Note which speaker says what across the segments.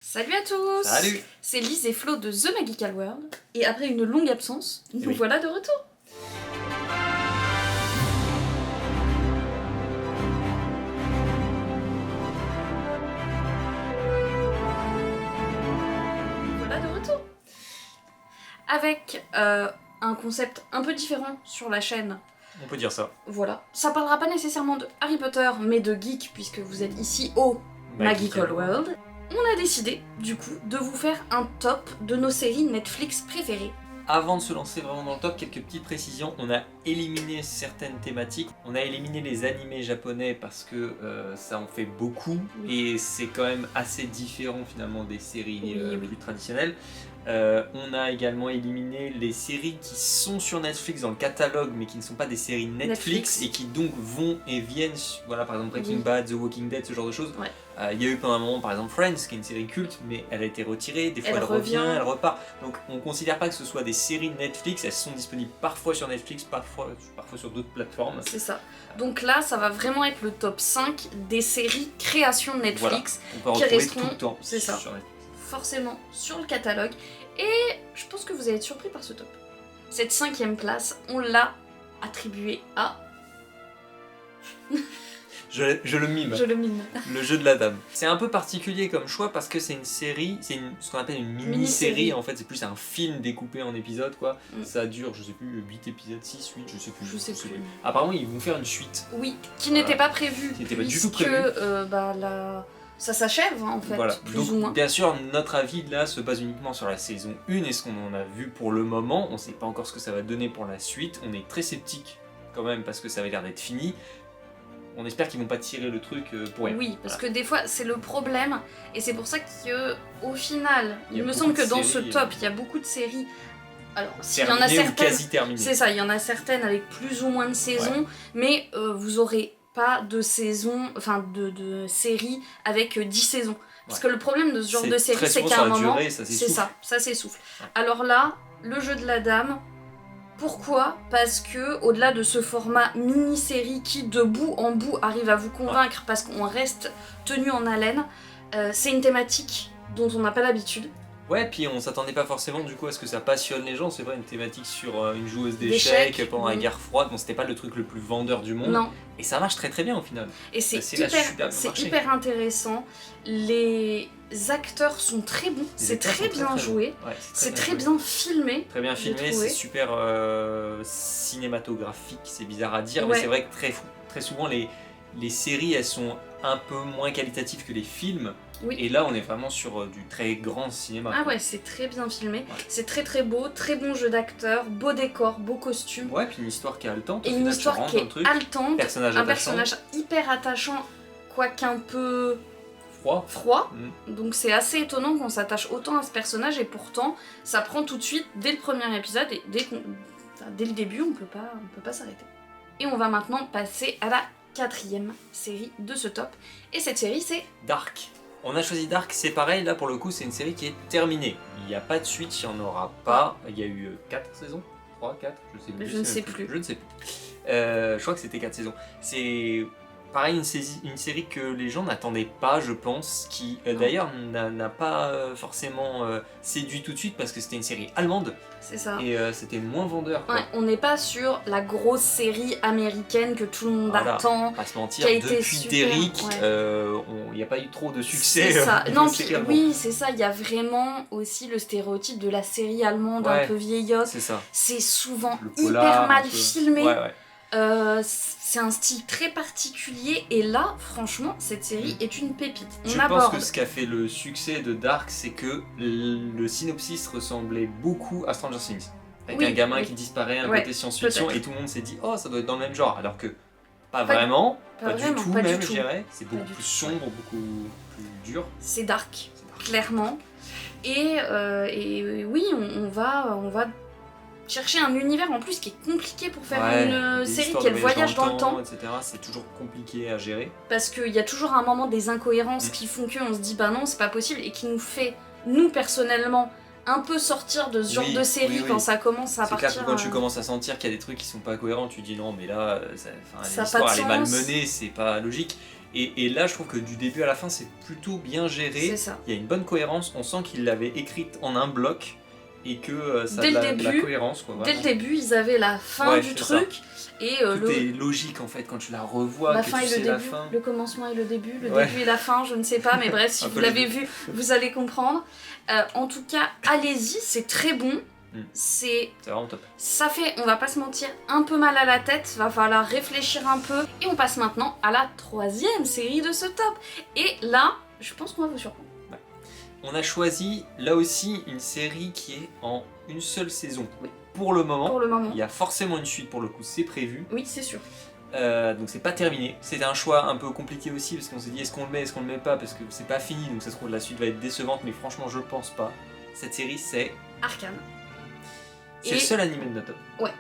Speaker 1: Salut à tous.
Speaker 2: Salut.
Speaker 1: C'est Lise et Flo de The Magical World, et après une longue absence, nous voilà de retour. Voilà de retour. Avec un concept un peu différent sur la chaîne.
Speaker 2: On peut dire ça.
Speaker 1: Voilà. Ça parlera pas nécessairement de Harry Potter, mais de geek, puisque vous êtes ici au Magical World. On a décidé, du coup, de vous faire un top de nos séries Netflix préférées.
Speaker 2: Avant de se lancer vraiment dans le top, quelques petites précisions. On a éliminé certaines thématiques. On a éliminé les animés japonais parce que ça en fait beaucoup. Et c'est quand même assez différent finalement des séries plus traditionnelles. On a également éliminé les séries qui sont sur Netflix dans le catalogue mais qui ne sont pas des séries Netflix. Et qui donc vont et viennent, voilà, par exemple Breaking Bad, The Walking Dead, ce genre de choses. Il y a eu pendant un moment par exemple Friends qui est une série culte mais elle a été retirée, des fois elle revient, elle repart. Donc on ne considère pas que ce soit des séries Netflix, elles sont disponibles parfois sur Netflix, parfois sur d'autres plateformes.
Speaker 1: C'est ça. Donc là ça va vraiment être le top 5 des séries créations Netflix,
Speaker 2: voilà. On peut
Speaker 1: qui resteront
Speaker 2: tout le temps
Speaker 1: sur Netflix. Forcément sur le catalogue. Et je pense que vous allez être surpris par ce top. Cette 5e place, on l'a attribuée à...
Speaker 2: Je le mime.
Speaker 1: Je le mime.
Speaker 2: Le jeu de la dame. C'est un peu particulier comme choix parce que c'est une série, ce qu'on appelle une mini-série. En fait, c'est plus un film découpé en épisodes, quoi. Ça dure, je sais plus, 8 épisodes, 6, 8, je sais plus. Apparemment, ils vont faire une suite.
Speaker 1: Oui, qui n'était pas prévu.
Speaker 2: Qui n'était pas du tout prévu.
Speaker 1: Ça s'achève, hein, en fait,
Speaker 2: voilà.
Speaker 1: plus
Speaker 2: Donc,
Speaker 1: ou moins.
Speaker 2: Bien sûr, notre avis là se base uniquement sur la saison 1 et ce qu'on en a vu pour le moment. On sait pas encore ce que ça va donner pour la suite. On est très sceptique quand même parce que ça avait l'air d'être fini. On espère qu'ils vont pas tirer le truc pour rien.
Speaker 1: Oui, parce que des fois c'est le problème, et c'est pour ça qu'au final, il me semble que dans ce top, il y a beaucoup de séries. Alors, s'il y en a certaines, c'est ça, il y en a certaines avec plus ou moins de saisons, mais vous aurez pas de saison, enfin de séries avec 10 saisons. Parce que le problème de ce genre de série, c'est qu'à un moment, c'est ça s'essouffle. Alors là, le jeu de la dame. Pourquoi ? Parce que, au-delà de ce format mini-série qui, de bout en bout, arrive à vous convaincre parce qu'on reste tenu en haleine, c'est une thématique dont on n'a pas l'habitude.
Speaker 2: Ouais, puis on s'attendait pas forcément du coup à ce que ça passionne les gens. C'est vrai, une thématique sur une joueuse d'échecs pendant la guerre froide, bon, c'était pas le truc le plus vendeur du monde.
Speaker 1: Non.
Speaker 2: Et ça marche très très bien au final.
Speaker 1: Et c'est hyper intéressant. Les acteurs sont très bons, c'est très bien joué, c'est très bien filmé.
Speaker 2: Très bien filmé, c'est super cinématographique, c'est bizarre à dire, mais c'est vrai que très souvent les séries elles sont un peu moins qualitatives que les films. Et là on est vraiment sur du très grand cinéma.
Speaker 1: Ah ouais, c'est très bien filmé, c'est très très beau, très bon jeu d'acteur, beau décor, beau costume.
Speaker 2: Ouais, puis une histoire qui est haletante.
Speaker 1: Et une histoire qui est haletante, un personnage hyper attachant, quoiqu'un peu froid. Donc c'est assez étonnant qu'on s'attache autant à ce personnage, et pourtant ça prend tout de suite dès le premier épisode, et dès le début on peut pas s'arrêter. Et on va maintenant passer à la 4e série de ce top, et cette série c'est
Speaker 2: Dark. On a choisi Dark, c'est pareil, là pour le coup c'est une série qui est terminée. Il n'y a pas de suite, il n'y en aura pas. Il y a eu 4 saisons 3, 4, je ne sais plus. Je crois que c'était 4 saisons. C'est pareil, une série que les gens n'attendaient pas, je pense, qui d'ailleurs n'a pas forcément séduit tout de suite parce que c'était une série allemande.
Speaker 1: C'est ça.
Speaker 2: Et c'était moins vendeur. Quoi.
Speaker 1: Ouais, on n'est pas sur la grosse série américaine que tout le monde attend.
Speaker 2: Pas se mentir, depuis Derrick, il n'y a pas eu trop de succès.
Speaker 1: C'est ça. Non, oui, c'est ça. Il y a vraiment aussi le stéréotype de la série allemande un peu vieillotte.
Speaker 2: C'est ça.
Speaker 1: C'est souvent hyper mal filmé. C'est un style très particulier, et là, franchement, cette série est une pépite.
Speaker 2: Je pense que ce qui a fait le succès de Dark, c'est que le synopsis ressemblait beaucoup à Stranger Things. Avec un gamin qui disparaît, un côté science-fiction, et tout le monde s'est dit « Oh, ça doit être dans le même genre », alors que pas vraiment, pas du tout, je dirais. C'est beaucoup plus sombre, beaucoup plus dur.
Speaker 1: C'est dark, clairement. Et oui, on va chercher un univers en plus qui est compliqué pour faire une série qui est le voyage dans le temps,
Speaker 2: etc. C'est toujours compliqué à gérer.
Speaker 1: Parce qu'il y a toujours un moment des incohérences qui font qu'on se dit bah non, c'est pas possible, et qui nous fait, nous personnellement, un peu sortir de ce genre de série quand ça commence à partir.
Speaker 2: C'est clair que quand tu commences à sentir qu'il y a des trucs qui sont pas cohérents, tu dis non, mais là, l'histoire elle est mal menée, c'est pas logique. Et là, je trouve que du début à la fin, c'est plutôt bien géré.
Speaker 1: C'est ça.
Speaker 2: Il y a une bonne cohérence. On sent qu'ils l'avaient écrite en un bloc et que ça
Speaker 1: dès
Speaker 2: a de la cohérence. Quoi,
Speaker 1: dès le début, ils avaient la fin du truc.
Speaker 2: Ça.
Speaker 1: Et
Speaker 2: tout est logique en fait quand tu la revois.
Speaker 1: La
Speaker 2: que
Speaker 1: fin
Speaker 2: tu
Speaker 1: et
Speaker 2: sais
Speaker 1: le début,
Speaker 2: la fin.
Speaker 1: le commencement et le début, le début et la fin, je ne sais pas, mais bref, si vous l'avez vu, vous allez comprendre. En tout cas, allez-y, c'est très bon. C'est
Speaker 2: vraiment top.
Speaker 1: Ça fait, on va pas se mentir, un peu mal à la tête, va falloir réfléchir un peu. Et on passe maintenant à la 3e série de ce top. Et là, je pense qu'on va vous surprendre.
Speaker 2: Ouais. On a choisi là aussi une série qui est en une seule saison.
Speaker 1: Oui.
Speaker 2: Pour le moment,
Speaker 1: il
Speaker 2: y a forcément une suite pour le coup, c'est prévu.
Speaker 1: Oui, c'est sûr.
Speaker 2: Donc c'est pas terminé. C'était un choix un peu compliqué aussi parce qu'on s'est dit est-ce qu'on le met, est-ce qu'on le met pas parce que c'est pas fini donc ça se trouve la suite va être décevante mais franchement je pense pas. Cette série c'est
Speaker 1: Arcane.
Speaker 2: C'est le seul animé de notre top.
Speaker 1: Ouais.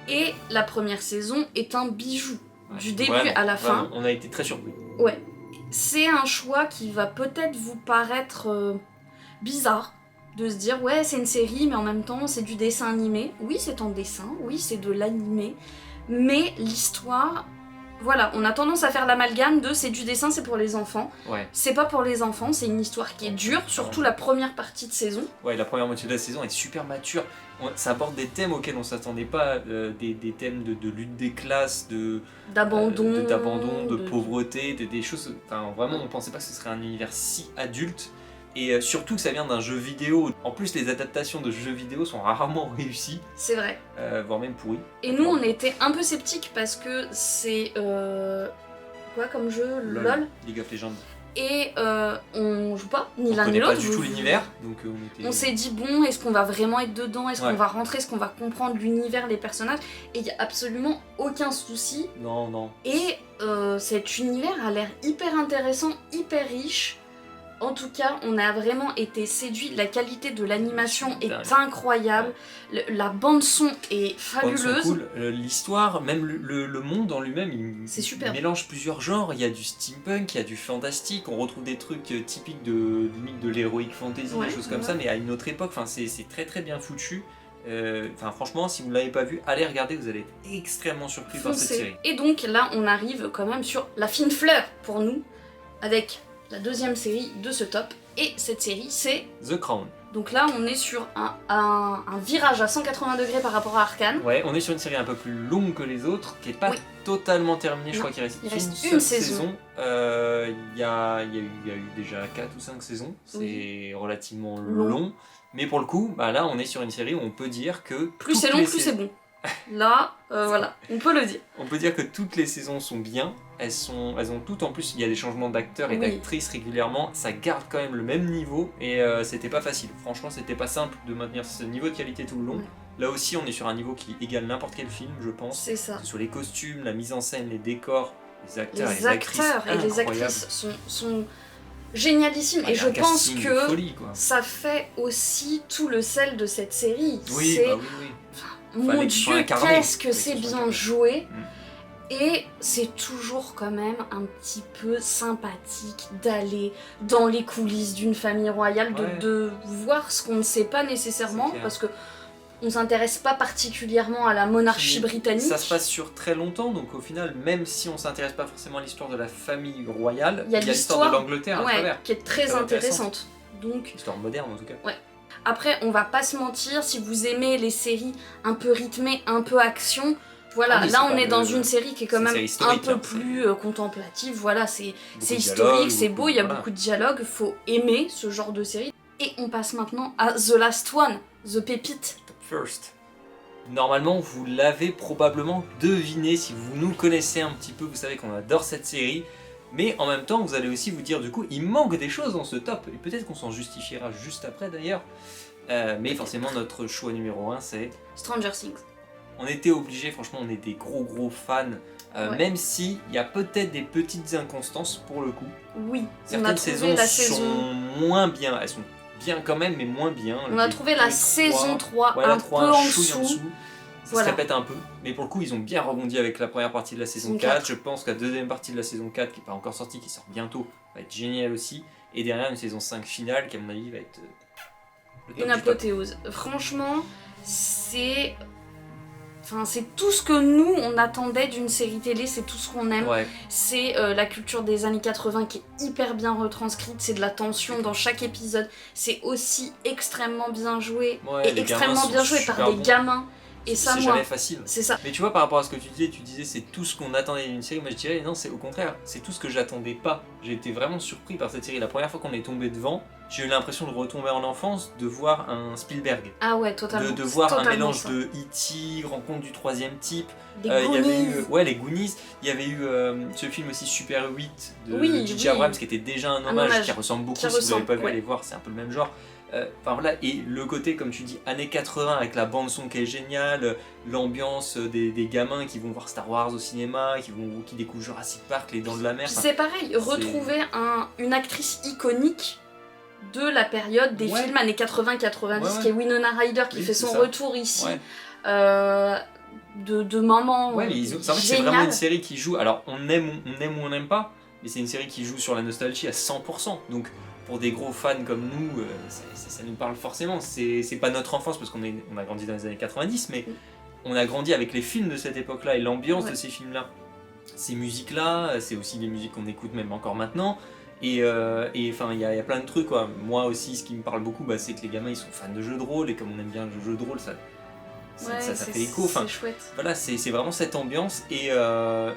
Speaker 1: Et la première saison est un bijou. Du début à la fin.
Speaker 2: On a été très surpris.
Speaker 1: Ouais. C'est un choix qui va peut-être vous paraître bizarre. De se dire, ouais, c'est une série, mais en même temps, c'est du dessin animé. Oui, c'est en dessin. Oui, c'est de l'animé. Mais l'histoire... Voilà, on a tendance à faire l'amalgame de c'est du dessin, c'est pour les enfants.
Speaker 2: Ouais.
Speaker 1: C'est pas pour les enfants, c'est une histoire qui est dure, surtout la première partie de saison.
Speaker 2: Ouais, la première moitié de la saison est super mature. Ça aborde des thèmes auxquels on s'attendait pas, des thèmes de lutte des classes, d'abandon, de pauvreté, des choses. Enfin, vraiment, on pensait pas que ce serait un univers si adulte. Et surtout que ça vient d'un jeu vidéo. En plus, les adaptations de jeux vidéo sont rarement réussies.
Speaker 1: C'est vrai.
Speaker 2: Voire même pourries.
Speaker 1: Et nous, on était un peu sceptiques parce que c'est... quoi comme jeu? LOL.
Speaker 2: League of Legends.
Speaker 1: Et on joue pas, ni l'un ni
Speaker 2: l'autre. On
Speaker 1: l'autre.
Speaker 2: connaît pas du tout l'univers. Donc
Speaker 1: on s'est dit, bon, est-ce qu'on va vraiment être dedans? Est-ce qu'on va rentrer? Est-ce qu'on va comprendre l'univers, les personnages? Et il n'y a absolument aucun souci.
Speaker 2: Non.
Speaker 1: Et cet univers a l'air hyper intéressant, hyper riche. En tout cas, on a vraiment été séduits. La qualité de l'animation est incroyable. La bande-son est fabuleuse.
Speaker 2: Cool. L'histoire, même le monde en lui-même, il mélange plusieurs genres. Il y a du steampunk, il y a du fantastique. On retrouve des trucs typiques de l'heroic fantasy, des choses comme ça, mais à une autre époque. Enfin, c'est très très bien foutu. Franchement, si vous ne l'avez pas vu, allez regarder, vous allez être extrêmement surpris par cette série.
Speaker 1: Et donc là, on arrive quand même sur la fine fleur pour nous, avec la 2e série de ce top, et cette série c'est
Speaker 2: The Crown.
Speaker 1: Donc là on est sur un virage à 180 degrés par rapport à Arcane.
Speaker 2: Ouais, on est sur une série un peu plus longue que les autres, qui n'est pas totalement terminée, je crois qu'il reste une saison. Il y a eu déjà 4 ou 5 saisons, c'est relativement long. Mais pour le coup, là on est sur une série où on peut dire que...
Speaker 1: Plus c'est long, plus c'est bon. Là, voilà, on peut le dire.
Speaker 2: On peut dire que toutes les saisons sont bien, elles ont toutes, en plus il y a des changements d'acteurs et d'actrices régulièrement, ça garde quand même le même niveau et c'était pas facile. Franchement, c'était pas simple de maintenir ce niveau de qualité tout le long. Là aussi, on est sur un niveau qui égale n'importe quel film, je pense.
Speaker 1: C'est ça.
Speaker 2: Sur les costumes, la mise en scène, les décors, les acteurs et
Speaker 1: les actrices sont génialissimes et je pense que ça fait aussi tout le sel de cette série.
Speaker 2: Oui.
Speaker 1: Mon Dieu, qu'est-ce que c'est bien joué! Et c'est toujours quand même un petit peu sympathique d'aller dans les coulisses d'une famille royale, de voir ce qu'on ne sait pas nécessairement, parce que on s'intéresse pas particulièrement à la monarchie britannique.
Speaker 2: Ça se passe sur très longtemps, donc au final, même si on s'intéresse pas forcément à l'histoire de la famille royale, il y a l'histoire de l'Angleterre à travers.
Speaker 1: Qui est très intéressante. Donc,
Speaker 2: histoire moderne en tout cas.
Speaker 1: Ouais. Après, on va pas se mentir, si vous aimez les séries un peu rythmées, un peu action, voilà, là on est dans une série qui est quand même un peu plus contemplative, voilà, c'est historique, c'est beau, il y a beaucoup de dialogues, faut aimer ce genre de série. Et on passe maintenant à The Last One, The Pépite.
Speaker 2: First. Normalement, vous l'avez probablement deviné, si vous nous connaissez un petit peu, vous savez qu'on adore cette série. Mais en même temps, vous allez aussi vous dire, du coup, il manque des choses dans ce top. Et peut-être qu'on s'en justifiera juste après d'ailleurs. Mais forcément, notre choix numéro 1, c'est...
Speaker 1: Stranger Things.
Speaker 2: On était obligés, franchement, on est des gros fans. Même s'il y a peut-être des petites inconstances pour le coup.
Speaker 1: Oui,
Speaker 2: certaines saisons sont moins bien. Elles sont bien quand même, mais moins bien.
Speaker 1: On a trouvé la saison 3 un peu en dessous.
Speaker 2: Ça se répète un peu, mais pour le coup ils ont bien rebondi avec la première partie de la saison 4. Je pense que la deuxième partie de la saison 4, qui n'est pas encore sortie, qui sort bientôt, va être géniale aussi. Et derrière une saison 5 finale qui à mon avis va être
Speaker 1: une apothéose. Franchement, c'est Enfin, c'est tout ce que nous, on attendait d'une série télé, c'est tout ce qu'on aime.
Speaker 2: Ouais.
Speaker 1: C'est la culture des années 80 qui est hyper bien retranscrite, c'est de la tension dans chaque épisode. C'est aussi extrêmement bien joué, et extrêmement bien joué par des gamins. Et ça,
Speaker 2: c'est jamais facile.
Speaker 1: C'est ça.
Speaker 2: Mais tu vois, par rapport à ce que tu disais c'est tout ce qu'on attendait d'une série. Moi je dirais non, c'est au contraire, c'est tout ce que j'attendais pas. J'ai été vraiment surpris par cette série. La première fois qu'on est tombé devant, j'ai eu l'impression de retomber en enfance, de voir un Spielberg.
Speaker 1: Ah ouais, totalement.
Speaker 2: De voir
Speaker 1: totalement
Speaker 2: un mélange
Speaker 1: ça.
Speaker 2: de E.T., Rencontre du troisième type.
Speaker 1: Des
Speaker 2: il y avait eu,
Speaker 1: Goonies.
Speaker 2: les Goonies. Il y avait eu ce film aussi Super 8 de J.J.
Speaker 1: oui.
Speaker 2: Abrams qui était déjà un hommage qui ressemble beaucoup. Si vous n'avez pas vu, allez voir, c'est un peu le même genre. Enfin voilà, et le côté, comme tu dis, années 80 avec la bande-son qui est géniale, l'ambiance des gamins qui vont voir Star Wars au cinéma, qui découvrent Jurassic Park, les Dents de la Mer.
Speaker 1: C'est pareil, retrouver une actrice iconique de la période des films années 80-90, qui est Winona Ryder, qui fait son retour ici. De moments
Speaker 2: en fait, c'est vraiment une série qui joue, alors on aime ou on n'aime pas, mais c'est une série qui joue sur la nostalgie à 100%, donc pour des gros fans comme nous, ça nous parle forcément. C'est pas notre enfance parce qu'on a grandi dans les années 90, mais on a grandi avec les films de cette époque-là et l'ambiance de ces films-là. Ces musiques-là, c'est aussi des musiques qu'on écoute même encore maintenant. Et enfin, il y a plein de trucs, quoi. Moi aussi, ce qui me parle beaucoup, c'est que les gamins ils sont fans de jeux de rôle, et comme on aime bien le jeu de rôle, ça fait écho. Enfin,
Speaker 1: c'est chouette.
Speaker 2: Voilà, c'est vraiment cette ambiance. Et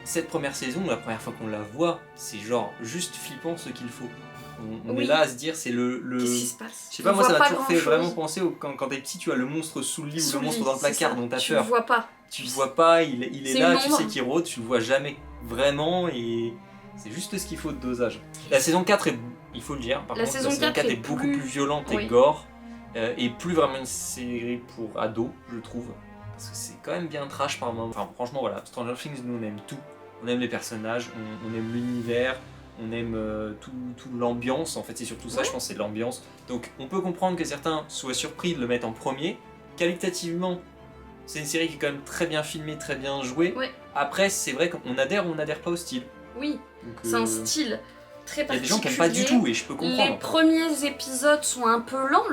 Speaker 2: cette première saison, la première fois qu'on la voit, c'est genre juste flippant ce qu'il faut. On est là à se dire, c'est le...
Speaker 1: Qu'est-ce qui se passe?
Speaker 2: Je sais pas, moi ça m'a toujours fait vraiment penser quand t'es petit, tu as le monstre sous le lit ou le monstre dans le placard dont t'as peur.
Speaker 1: Tu le vois pas.
Speaker 2: Tu le vois pas, il est là, tu sais qu'il rôde, tu le vois jamais vraiment, et c'est juste ce qu'il faut de dosage. La saison 4 il faut le dire, par contre, la saison 4 est beaucoup plus violente et gore, et plus vraiment une série pour ados, je trouve. Parce que c'est quand même bien trash par moment. Enfin franchement voilà, Stranger Things, nous on aime tout. On aime les personnages, on aime l'univers, on aime tout l'ambiance, en fait c'est surtout ça, je pense, c'est l'ambiance. Donc on peut comprendre que certains soient surpris de le mettre en premier. Qualitativement, c'est une série qui est quand même très bien filmée, très bien jouée. Après c'est vrai qu'on adhère ou on n'adhère pas au style.
Speaker 1: Oui, c'est un style très particulier.
Speaker 2: Il y a des gens qui n'aiment pas du tout, et je peux comprendre.
Speaker 1: Les premiers épisodes sont un peu lents.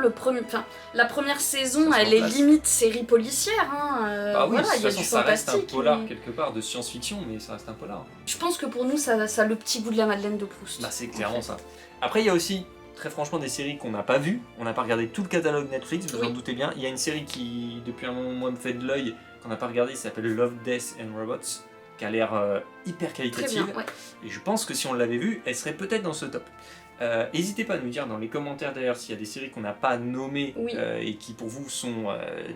Speaker 1: La première saison, elle est limite série policière.
Speaker 2: Bah oui,
Speaker 1: voilà,
Speaker 2: de toute façon, ça reste un polar
Speaker 1: mais...
Speaker 2: quelque part de science-fiction, mais ça reste un polar.
Speaker 1: Je pense que pour nous, ça a le petit goût de la Madeleine de Proust.
Speaker 2: Bah c'est clairement ça. Après, il y a aussi, très franchement, des séries qu'on n'a pas vues. On n'a pas regardé tout le catalogue Netflix, vous en doutez bien. Il y a une série qui, depuis un moment, moi, me fait de l'œil, qu'on n'a pas regardé, qui s'appelle Love, Death and Robots, qui a l'air hyper qualitative.
Speaker 1: Très bien,
Speaker 2: et je pense que si on l'avait vue, elle serait peut-être dans ce top. N'hésitez pas à nous dire dans les commentaires d'ailleurs s'il y a des séries qu'on n'a pas nommées et qui pour vous sont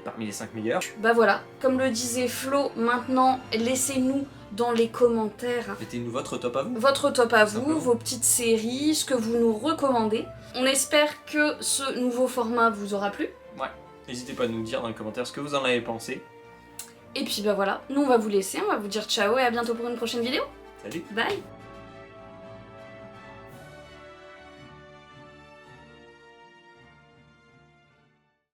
Speaker 2: parmi les 5 meilleures.
Speaker 1: Bah voilà, comme le disait Flo, maintenant laissez-nous dans les commentaires.
Speaker 2: Mettez-nous votre top à vous.
Speaker 1: Votre top à vous, vos petites séries, ce que vous nous recommandez. On espère que ce nouveau format vous aura plu.
Speaker 2: Ouais, n'hésitez pas à nous dire dans les commentaires ce que vous en avez pensé.
Speaker 1: Et puis bah voilà, nous on va vous laisser, on va vous dire ciao et à bientôt pour une prochaine vidéo.
Speaker 2: Salut.
Speaker 1: Bye.